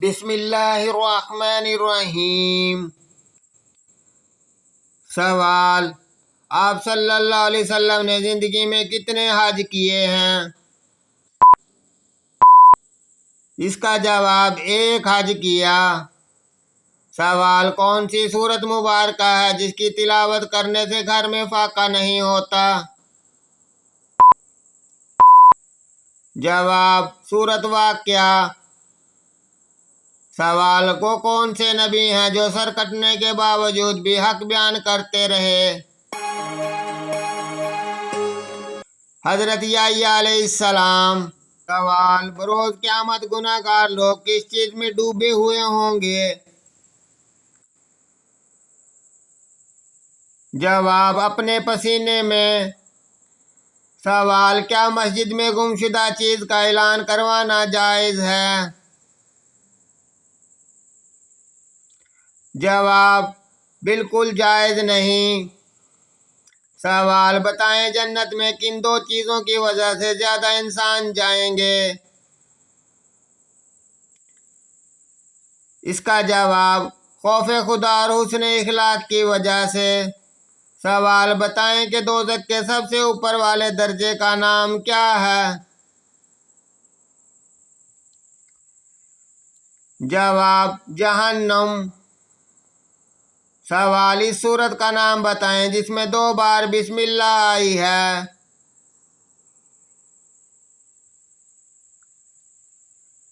بسم اللہ الرحمن الرحیم۔ سوال: آپ صلی اللہ علیہ وسلم نے زندگی میں کتنے حج کیے ہیں؟ اس کا جواب: ایک حج کیا۔ سوال: کون سی سورت مبارکہ ہے جس کی تلاوت کرنے سے گھر میں فاقہ نہیں ہوتا؟ جواب: سورت واقعہ۔ سوال: کو کون سے نبی ہیں جو سر کٹنے کے باوجود بھی حق بیان کرتے رہے؟ حضرت یحییٰ علیہ السلام۔ سوال: بروز قیامت گناہ گار لوگ کس چیز میں ڈوبے ہوئے ہوں گے؟ جواب: اپنے پسینے میں۔ سوال: کیا مسجد میں گمشدہ چیز کا اعلان کروانا جائز ہے؟ جواب: بالکل جائز نہیں۔ سوال: بتائیں جنت میں کن دو چیزوں کی وجہ سے زیادہ انسان جائیں گے؟ اس کا جواب: خوف خدا اور حسن اخلاق کی وجہ سے۔ سوال: بتائیں کہ دوزخ کے سب سے اوپر والے درجے کا نام کیا ہے؟ جواب: جہنم۔ سوال: اس سورت کا نام بتائیں جس میں 2 بار بسم اللہ آئی ہے۔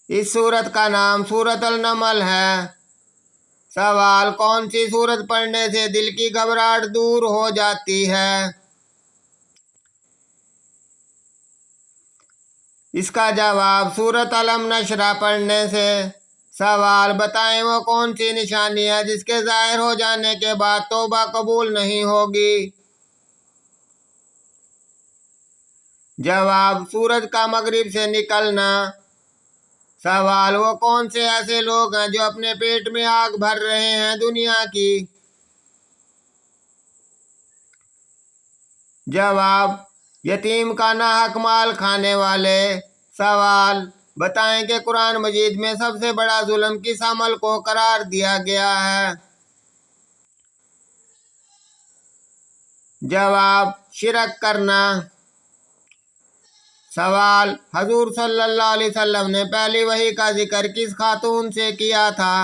اس سورت کا نام سورت النمل ہے۔ سوال: کون سی سورت پڑھنے سے دل کی گھبراہٹ دور ہو جاتی ہے؟ اس کا جواب: سورت الم نشرح پڑھنے سے۔ سوال: بتائیں وہ کون سی نشانی ہے جس کے ظاہر ہو جانے کے بعد توبہ قبول نہیں ہوگی؟ جواب: سورج کا مغرب سے نکلنا۔ سوال: وہ کون سے ایسے لوگ ہیں جو اپنے پیٹ میں آگ بھر رہے ہیں دنیا کی؟ جواب: یتیم کا ناحق مال کھانے والے۔ سوال: بتائیں کہ قرآن مجید میں سب سے بڑا ظلم کس عمل کو قرار دیا گیا ہے؟ جواب: شرک کرنا۔ سوال: حضور صلی اللہ علیہ وسلم نے پہلی وحی کا ذکر کس خاتون سے کیا تھا؟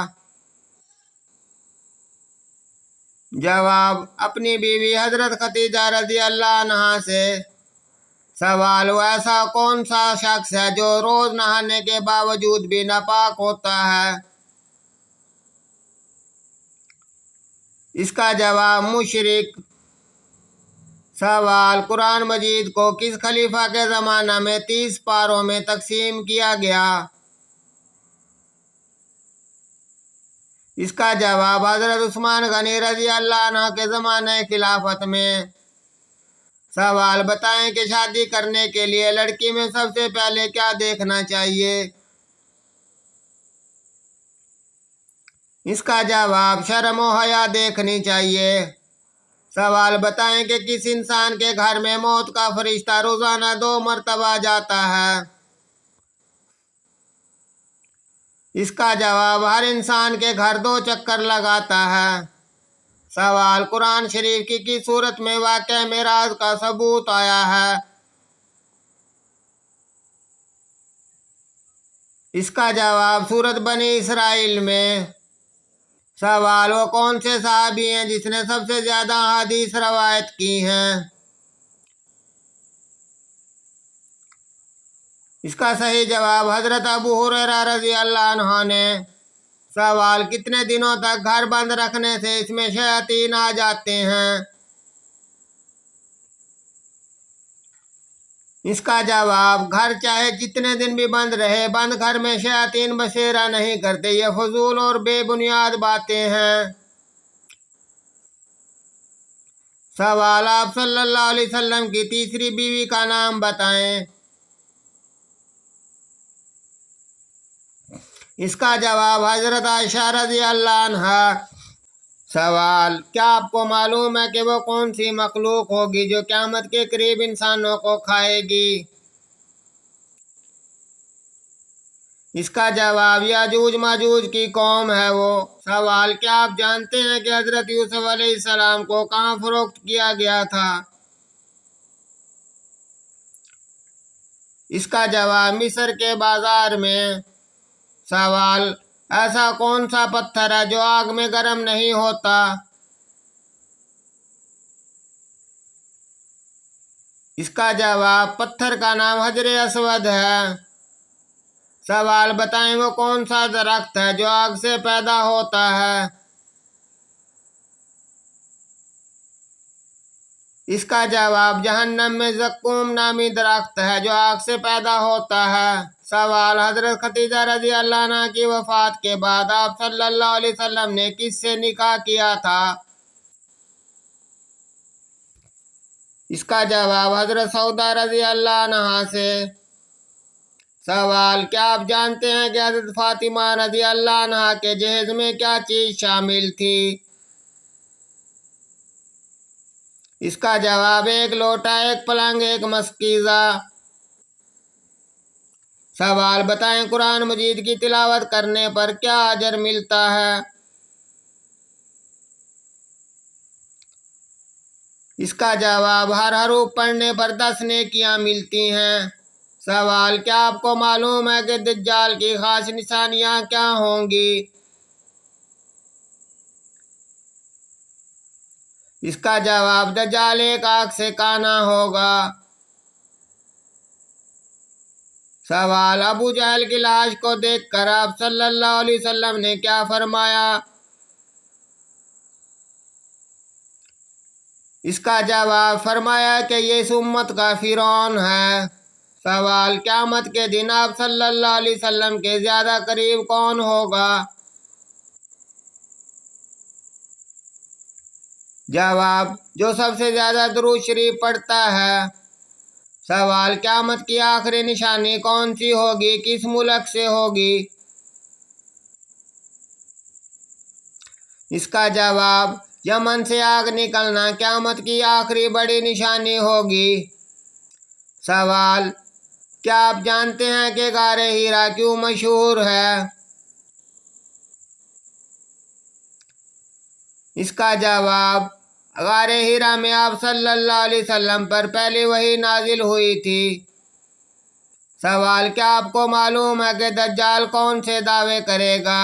جواب: اپنی بیوی حضرت خدیجہ رضی اللہ عنہا سے۔ سوال: وہ ایسا کون سا شخص ہے جو روز نہانے کے باوجود بھی ناپاک ہوتا ہے؟ اس کا جواب: مشرک۔ سوال: قرآن مجید کو کس خلیفہ کے زمانہ میں 30 پاروں میں تقسیم کیا گیا؟ اس کا جواب: حضرت عثمان غنی رضی اللہ عنہ کے زمانہ خلافت میں۔ سوال: بتائیں کہ شادی کرنے کے لیے لڑکی میں سب سے پہلے کیا دیکھنا چاہیے؟ اس کا جواب: شرم و حیا دیکھنی چاہیے۔ سوال: بتائیں کہ کس انسان کے گھر میں موت کا فرشتہ روزانہ 2 مرتبہ جاتا ہے؟ اس کا جواب: ہر انسان کے گھر 2 چکر لگاتا ہے۔ سوال: قرآن شریف کی کس سورت میں واقعہ معراج کا ثبوت آیا ہے؟ اس کا جواب: سورت بنی اسرائیل میں۔ سوال: وہ کون سے صحابی ہیں جس نے سب سے زیادہ احادیث روایت کی ہیں؟ اس کا صحیح جواب: حضرت ابو ہریرہ رضی اللہ عنہ نے۔ سوال: کتنے دنوں تک گھر بند رکھنے سے اس میں شیاطین آ جاتے ہیں؟ اس کا جواب: گھر چاہے جتنے دن بھی بند رہے، بند گھر میں شیاطین بسیرا نہیں کرتے۔ یہ فضول اور بے بنیاد باتیں ہیں۔ سوال: آپ صلی اللہ علیہ وسلم کی تیسری بیوی کا نام بتائیں۔ اس کا جواب: حضرت عائشہ رضی اللہ عنہا۔ سوال: کیا آپ کو معلوم ہے کہ وہ کون سی مخلوق ہوگی جو قیامت کے قریب انسانوں کو کھائے گی؟ اس کا جواب یاجوج ماجوج کی قوم ہے وہ۔ سوال کیا آپ جانتے ہیں کہ حضرت یوسف علیہ السلام کو کہاں فروخت کیا گیا تھا؟ اس کا جواب مصر کے بازار میں۔ سوال ایسا کون سا پتھر ہے جو آگ میں گرم نہیں ہوتا؟ اس کا جواب پتھر کا نام حجر اسود ہے۔ سوال بتائیں وہ کون سا درخت ہے جو آگ سے پیدا ہوتا ہے؟ اس کا جواب جہنم میں زقوم نامی درخت ہے جو آگ سے پیدا ہوتا ہے۔ سوال حضرت خدیجہ رضی اللہ عنہ کی وفات کے بعد آپ صلی اللہ علیہ وسلم نے کس سے نکاح کیا تھا؟ اس کا جواب حضرت سعودہ رضی اللہ عنہا سے۔ سوال کیا آپ جانتے ہیں کہ حضرت فاطمہ رضی اللہ عنہا کے جہیز میں کیا چیز شامل تھی؟ اس کا جواب ایک لوٹا، ایک پلنگ، ایک مشکیزہ۔ سوال بتائیں قرآن مجید کی تلاوت کرنے پر کیا اجر ملتا ہے؟ اس کا جواب ہر حروف پڑھنے پر 10 نیکیاں ملتی ہیں۔ سوال کیا آپ کو معلوم ہے کہ دجال کی خاص نشانیاں کیا ہوں گی؟ اس کا جواب دجال ایک آنکھ سے کانا ہوگا۔ سوال ابو جہل کی لاش کو دیکھ کر آپ صلی اللہ علیہ وسلم نے کیا فرمایا؟ اس کا جواب فرمایا کہ یہ اس امت کا فرعون ہے۔ سوال قیامت کے دن آپ صلی اللہ علیہ وسلم کے زیادہ قریب کون ہوگا؟ جواب جو سب سے زیادہ درود شریف پڑھتا ہے۔ سوال قیامت کی آخری نشانی کون سی ہوگی؟ کس ملک سے ہوگی؟ اس کا جواب یمن سے آگ نکلنا قیامت کی آخری بڑی نشانی ہوگی۔ سوال کیا آپ جانتے ہیں کہ غار ہیرا کیوں مشہور ہے؟ اس کا جواب غار ہیرا میں آپ صلی اللہ علیہ وسلم پر پہلی وحی نازل ہوئی تھی۔ سوال کیا آپ کو معلوم ہے کہ دجال کون سے دعوے کرے گا؟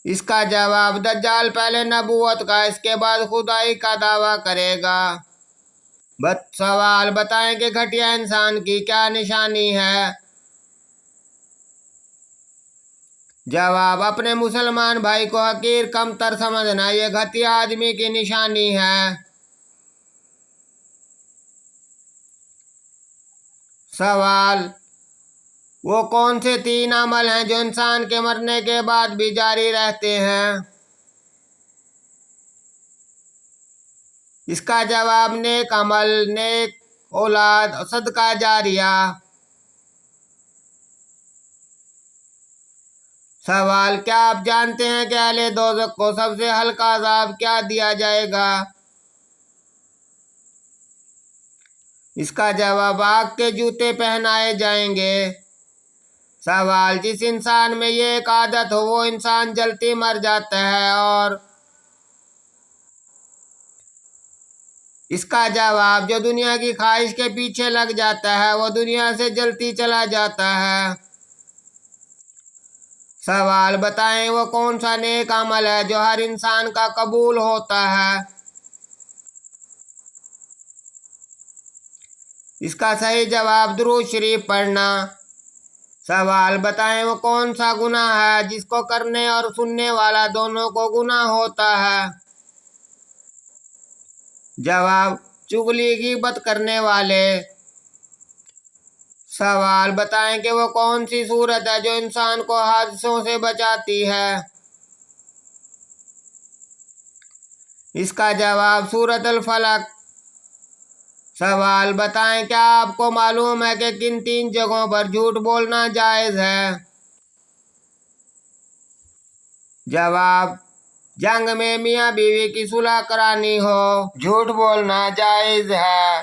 اس کا جواب دجال پہلے نبوت کا، اس کے بعد خدائی کا دعویٰ کرے گا۔ سوال بتائیں کہ گھٹیا انسان کی کیا نشانی ہے؟ جواب اپنے مسلمان بھائی کو حقیر کمتر سمجھنا یہ گھٹیا آدمی کی نشانی ہے۔ سوال وہ کون سے 3 عمل ہیں جو انسان کے مرنے کے بعد بھی جاری رہتے ہیں؟ اس کا جواب نیک عمل، نیک اولاد اور صدقہ جاریہ۔ سوال کیا آپ جانتے ہیں کہ اہل دوزخ کو سب سے ہلکا عذاب کیا دیا جائے گا؟ اس کا جواب آگ کے جوتے پہنائے جائیں گے۔ سوال جس انسان میں یہ ایک عادت ہو وہ انسان جلدی مر جاتا ہے اور؟ اس کا جواب جو دنیا کی خواہش کے پیچھے لگ جاتا ہے وہ دنیا سے جلدی چلا جاتا ہے۔ سوال بتائیں وہ کون سا نیک عمل ہے جو ہر انسان کا قبول ہوتا ہے؟ اس کا صحیح جواب درود شریف پڑھنا۔ سوال بتائیں وہ کون سا گناہ ہے جس کو کرنے اور سننے والا دونوں کو گناہ ہوتا ہے؟ جواب چغلی غیبت کرنے والے۔ سوال بتائیں کہ وہ کون سی صورت ہے جو انسان کو حادثوں سے بچاتی ہے؟ اس کا جواب سورۃ الفلق۔ سوال بتائیں کیا آپ کو معلوم ہے کہ کن 3 جگہوں پر جھوٹ بولنا جائز ہے؟ جواب جنگ میں میاں بیوی کی صلح کرانی ہو، جھوٹ بولنا جائز ہے۔